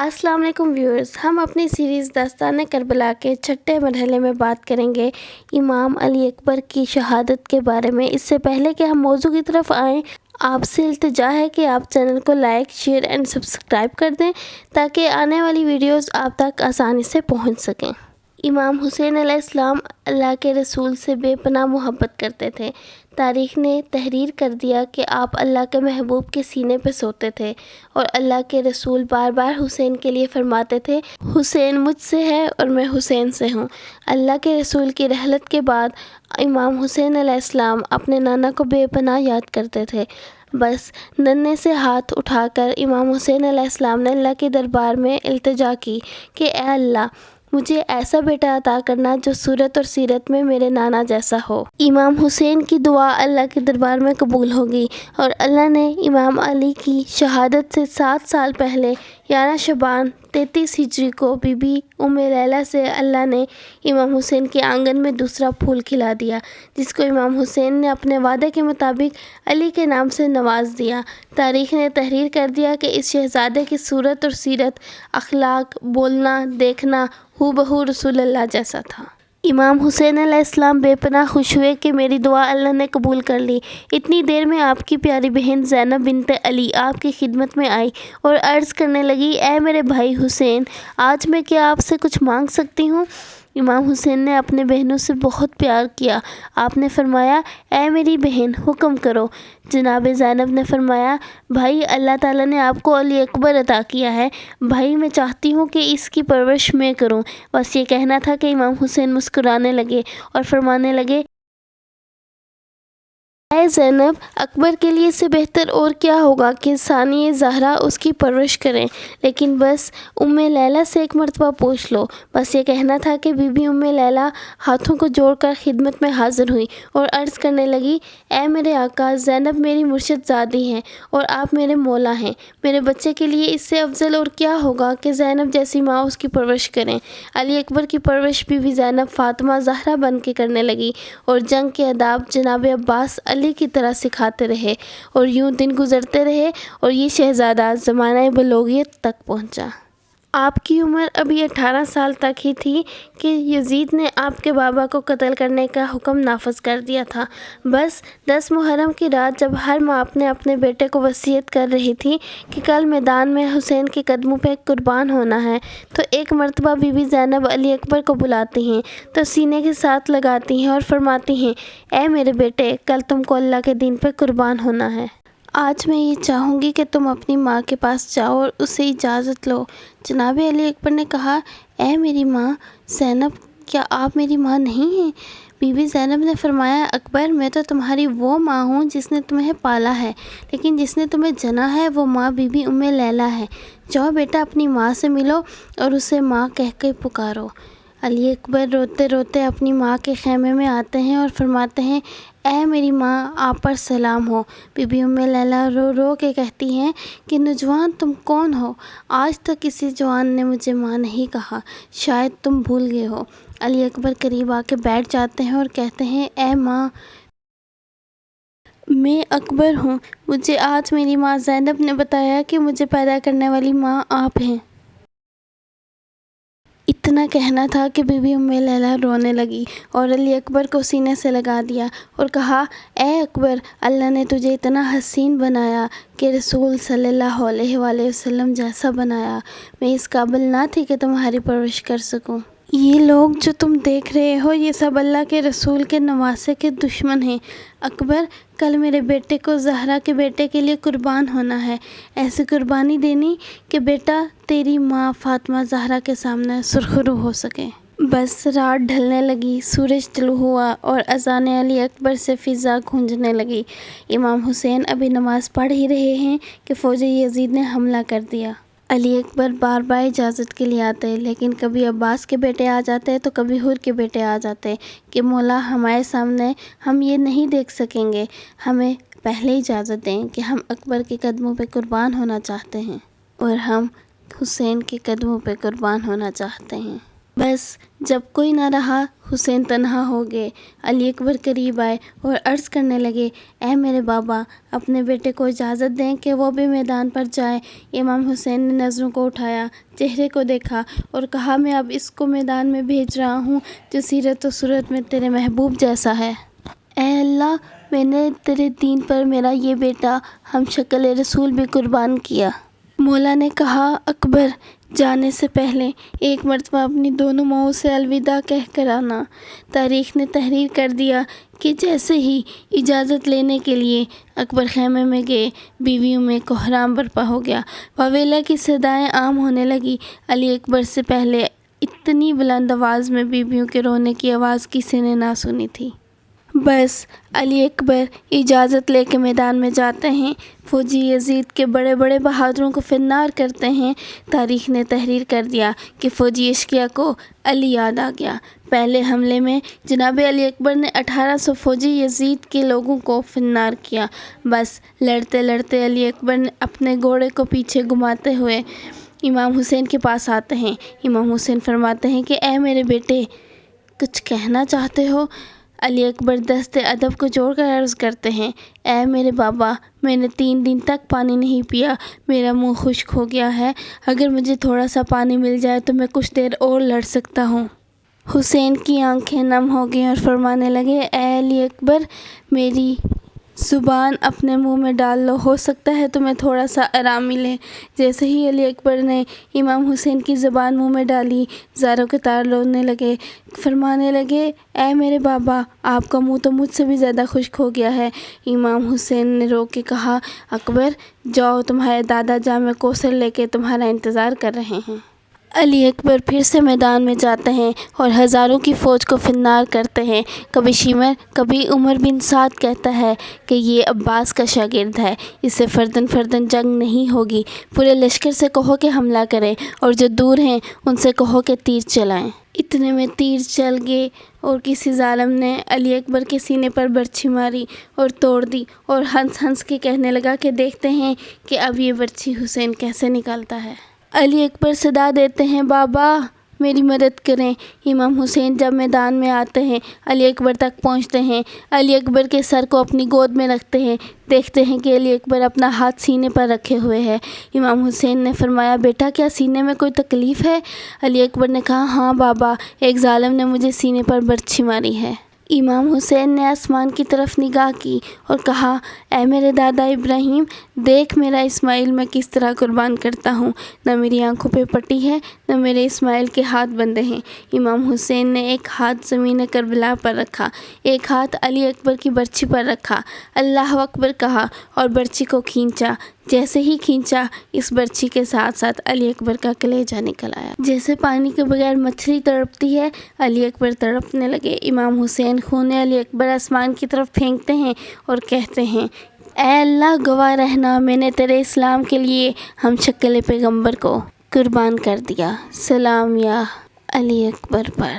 السلام علیکم ویورز، ہم اپنی سیریز داستان کربلا کے چھٹے مرحلے میں بات کریں گے امام علی اکبر کی شہادت کے بارے میں۔ اس سے پہلے کہ ہم موضوع کی طرف آئیں، آپ سے التجا ہے کہ آپ چینل کو لائک، شیئر اینڈ سبسکرائب کر دیں تاکہ آنے والی ویڈیوز آپ تک آسانی سے پہنچ سکیں۔ امام حسین علیہ السلام اللہ کے رسول سے بے پناہ محبت کرتے تھے۔ تاریخ نے تحریر کر دیا کہ آپ اللہ کے محبوب کے سینے پہ سوتے تھے اور اللہ کے رسول بار بار حسین کے لیے فرماتے تھے، حسین مجھ سے ہے اور میں حسین سے ہوں۔ اللہ کے رسول کی رحلت کے بعد امام حسین علیہ السلام اپنے نانا کو بے پناہ یاد کرتے تھے۔ بس ننھے سے ہاتھ اٹھا کر امام حسین علیہ السلام نے اللہ کے دربار میں التجا کی کہ اے اللہ، مجھے ایسا بیٹا عطا کرنا جو صورت اور سیرت میں میرے نانا جیسا ہو۔ امام حسین کی دعا اللہ کے دربار میں قبول ہوگی اور اللہ نے امام علی کی شہادت سے 7 سال پہلے 11 شعبان 33 ہجری کو بی بی ام لیلہ سے اللہ نے امام حسین کے آنگن میں دوسرا پھول کھلا دیا، جس کو امام حسین نے اپنے وعدے کے مطابق علی کے نام سے نواز دیا۔ تاریخ نے تحریر کر دیا کہ اس شہزادے کی صورت اور سیرت، اخلاق، بولنا، دیکھنا ہو بہو رسول اللہ جیسا تھا۔ امام حسین علیہ السلام بے پناہ خوش ہوئے کہ میری دعا اللہ نے قبول کر لی۔ اتنی دیر میں آپ کی پیاری بہن زینب بنت علی آپ کی خدمت میں آئی اور عرض کرنے لگی، اے میرے بھائی حسین، آج میں کیا آپ سے کچھ مانگ سکتی ہوں؟ امام حسین نے اپنے بہنوں سے بہت پیار کیا۔ آپ نے فرمایا، اے میری بہن، حکم کرو۔ جناب زینب نے فرمایا، بھائی، اللہ تعالیٰ نے آپ کو علی اکبر عطا کیا ہے، بھائی میں چاہتی ہوں کہ اس کی پرورش میں کروں۔ بس یہ کہنا تھا کہ امام حسین مسکرانے لگے اور فرمانے لگے، اے زینب، اکبر کے لیے اس سے بہتر اور کیا ہوگا کہ ثانی زہرا اس کی پرورش کریں، لیکن بس ام لیلہ سے ایک مرتبہ پوچھ لو۔ بس یہ کہنا تھا کہ بی بی ام لیلہ ہاتھوں کو جوڑ کر خدمت میں حاضر ہوئی اور عرض کرنے لگی، اے میرے آقا، زینب میری مرشد زادی ہیں اور آپ میرے مولا ہیں۔ میرے بچے کے لیے اس سے افضل اور کیا ہوگا کہ زینب جیسی ماں اس کی پرورش کریں۔ علی اکبر کی پرورش بی بی زینب فاطمہ زہرا بن کے کرنے لگی اور جنگ کے آداب جناب عباس علی کی طرح سکھاتے رہے اور یوں دن گزرتے رہے اور یہ شہزادہ زمانہ بلوغیت تک پہنچا۔ آپ کی عمر ابھی 18 سال تک ہی تھی کہ یزید نے آپ کے بابا کو قتل کرنے کا حکم نافذ کر دیا تھا۔ بس 10 محرم کی رات جب ہر ماں اپنے بیٹے کو وصیت کر رہی تھی کہ کل میدان میں حسین کے قدموں پہ قربان ہونا ہے، تو ایک مرتبہ بی بی زینب علی اکبر کو بلاتی ہیں تو سینے کے ساتھ لگاتی ہیں اور فرماتی ہیں، اے میرے بیٹے، کل تم کو اللہ کے دین پہ قربان ہونا ہے۔ آج میں یہ چاہوں گی کہ تم اپنی ماں کے پاس جاؤ اور اسے اجازت لو۔ جناب علی اکبر نے کہا، اے میری ماں زینب، کیا آپ میری ماں نہیں ہیں؟ بی بی زینب نے فرمایا، اکبر، میں تو تمہاری وہ ماں ہوں جس نے تمہیں پالا ہے، لیکن جس نے تمہیں جنا ہے وہ ماں بی بی ام لیلہ ہے۔ جاؤ بیٹا، اپنی ماں سے ملو اور اسے ماں کہہ کے پکارو۔ علی اکبر روتے روتے اپنی ماں کے خیمے میں آتے ہیں اور فرماتے ہیں، اے میری ماں، آپ پر سلام ہو۔ بی بی ام لیلہ رو رو کے کہتی ہیں کہ نوجوان، تم کون ہو؟ آج تک کسی جوان نے مجھے ماں نہیں کہا، شاید تم بھول گئے ہو۔ علی اکبر قریب آ کے بیٹھ جاتے ہیں اور کہتے ہیں، اے ماں، میں اکبر ہوں۔ مجھے آج میری ماں زینب نے بتایا کہ مجھے پیدا کرنے والی ماں آپ ہیں۔ اتنا کہنا تھا کہ بی بی ام لیلہ رونے لگی اور علی اکبر کو سینے سے لگا دیا اور کہا، اے اکبر، اللہ نے تجھے اتنا حسین بنایا کہ رسول صلی اللہ علیہ وآلہ وسلم جیسا بنایا، میں اس قابل نہ تھی کہ تمہاری پرورش کر سکوں۔ یہ لوگ جو تم دیکھ رہے ہو، یہ سب اللہ کے رسول کے نواسے کے دشمن ہیں۔ اکبر، کل میرے بیٹے کو زہرا کے بیٹے کے لیے قربان ہونا ہے، ایسی قربانی دینی کہ بیٹا تیری ماں فاطمہ زہرا کے سامنے سرخرو ہو سکے۔ بس رات ڈھلنے لگی، سورج طلوع ہوا اور اذان علی اکبر سے فضا گونجنے لگی۔ امام حسین ابھی نماز پڑھ ہی رہے ہیں کہ فوج یزید نے حملہ کر دیا۔ علی اکبر بار بار اجازت کے لیے آتے، لیکن کبھی عباس کے بیٹے آ جاتے تو کبھی حر کے بیٹے آ جاتے کہ مولا، ہمارے سامنے ہم یہ نہیں دیکھ سکیں گے، ہمیں پہلے اجازت دیں کہ ہم اکبر کے قدموں پہ قربان ہونا چاہتے ہیں اور ہم حسین کے قدموں پہ قربان ہونا چاہتے ہیں۔ بس جب کوئی نہ رہا حسین تنہا ہو گئے۔ علی اکبر قریب آئے اور عرض کرنے لگے، اے میرے بابا، اپنے بیٹے کو اجازت دیں کہ وہ بھی میدان پر جائے۔ امام حسین نے نظروں کو اٹھایا، چہرے کو دیکھا اور کہا، میں اب اس کو میدان میں بھیج رہا ہوں جو سیرت و صورت میں تیرے محبوب جیسا ہے۔ اے اللہ، میں نے تیرے دین پر میرا یہ بیٹا ہم شکل رسول بھی قربان کیا۔ مولا نے کہا، اکبر، جانے سے پہلے ایک مرتبہ اپنی دونوں ماؤں سے الوداع کہہ کر آنا۔ تاریخ نے تحریر کر دیا کہ جیسے ہی اجازت لینے کے لیے اکبر خیمے میں گئے، بیویوں میں کوہرام برپا ہو گیا۔ واویلا کی صدائیں عام ہونے لگی۔ علی اکبر سے پہلے اتنی بلند آواز میں بیویوں کے رونے کی آواز کسی نے نہ سنی تھی۔ بس علی اکبر اجازت لے کے میدان میں جاتے ہیں، فوجی یزید کے بڑے بڑے بہادروں کو فنار کرتے ہیں۔ تاریخ نے تحریر کر دیا کہ فوجی اشقیاء کو علی یاد آ گیا۔ پہلے حملے میں جناب علی اکبر نے 1800 فوجی یزید کے لوگوں کو فنار کیا۔ بس لڑتے لڑتے علی اکبر نے اپنے گھوڑے کو پیچھے گھماتے ہوئے امام حسین کے پاس آتے ہیں۔ امام حسین فرماتے ہیں کہ اے میرے بیٹے، کچھ کہنا چاہتے ہو؟ علی اکبر دست ادب کو جوڑ کر عرض کرتے ہیں، اے میرے بابا، میں نے 3 دن تک پانی نہیں پیا، میرا منہ خشک ہو گیا ہے، اگر مجھے تھوڑا سا پانی مل جائے تو میں کچھ دیر اور لڑ سکتا ہوں۔ حسین کی آنکھیں نم ہو گئیں اور فرمانے لگے، اے علی اکبر، میری زبان اپنے منہ میں ڈال لو، ہو سکتا ہے تمہیں تھوڑا سا آرام ملے۔ جیسے ہی علی اکبر نے امام حسین کی زبان منہ میں ڈالی، زاروں کے تار رونے لگے، فرمانے لگے، اے میرے بابا، آپ کا منہ تو مجھ سے بھی زیادہ خشک ہو گیا ہے۔ امام حسین نے رو کے کہا، اکبر، جاؤ، تمہارے دادا جامع کوثر لے کے تمہارا انتظار کر رہے ہیں۔ علی اکبر پھر سے میدان میں جاتے ہیں اور ہزاروں کی فوج کو فنار کرتے ہیں۔ کبھی شمر، کبھی عمر بن سعد کہتا ہے کہ یہ عباس کا شاگرد ہے، اس سے فردن فردن جنگ نہیں ہوگی، پورے لشکر سے کہو کہ حملہ کریں اور جو دور ہیں ان سے کہو کہ تیر چلائیں۔ اتنے میں تیر چل گئے اور کسی ظالم نے علی اکبر کے سینے پر برچھی ماری اور توڑ دی اور ہنس ہنس کے کہنے لگا کہ دیکھتے ہیں کہ اب یہ برچھی حسین کیسے نکالتا ہے۔ علی اکبر صدا دیتے ہیں، بابا، میری مدد کریں۔ امام حسین جب میدان میں آتے ہیں، علی اکبر تک پہنچتے ہیں، علی اکبر کے سر کو اپنی گود میں رکھتے ہیں، دیکھتے ہیں کہ علی اکبر اپنا ہاتھ سینے پر رکھے ہوئے ہے۔ امام حسین نے فرمایا، بیٹا، کیا سینے میں کوئی تکلیف ہے؟ علی اکبر نے کہا، ہاں بابا، ایک ظالم نے مجھے سینے پر برچھی ماری ہے۔ امام حسین نے آسمان کی طرف نگاہ کی اور کہا، اے میرے دادا ابراہیم، دیکھ میرا اسماعیل میں کس طرح قربان کرتا ہوں، نہ میری آنکھوں پہ پٹی ہے، نہ میرے اسماعیل کے ہاتھ بندھے ہیں۔ امام حسین نے ایک ہاتھ زمین کربلا پر رکھا، ایک ہاتھ علی اکبر کی برچھی پر رکھا، اللہ اکبر کہا اور برچھی کو کھینچا۔ جیسے ہی کھینچا، اس برچھی کے ساتھ ساتھ علی اکبر کا کلیجہ نکل آیا۔ جیسے پانی کے بغیر مچھلی تڑپتی ہے، علی اکبر تڑپنے لگے۔ امام حسین خون علی اکبر آسمان کی طرف پھینکتے ہیں اور کہتے ہیں، اے اللہ، گواہ رہنا، میں نے تیرے اسلام کے لیے ہم شکل پیغمبر کو قربان کر دیا۔ سلام یا علی اکبر پر۔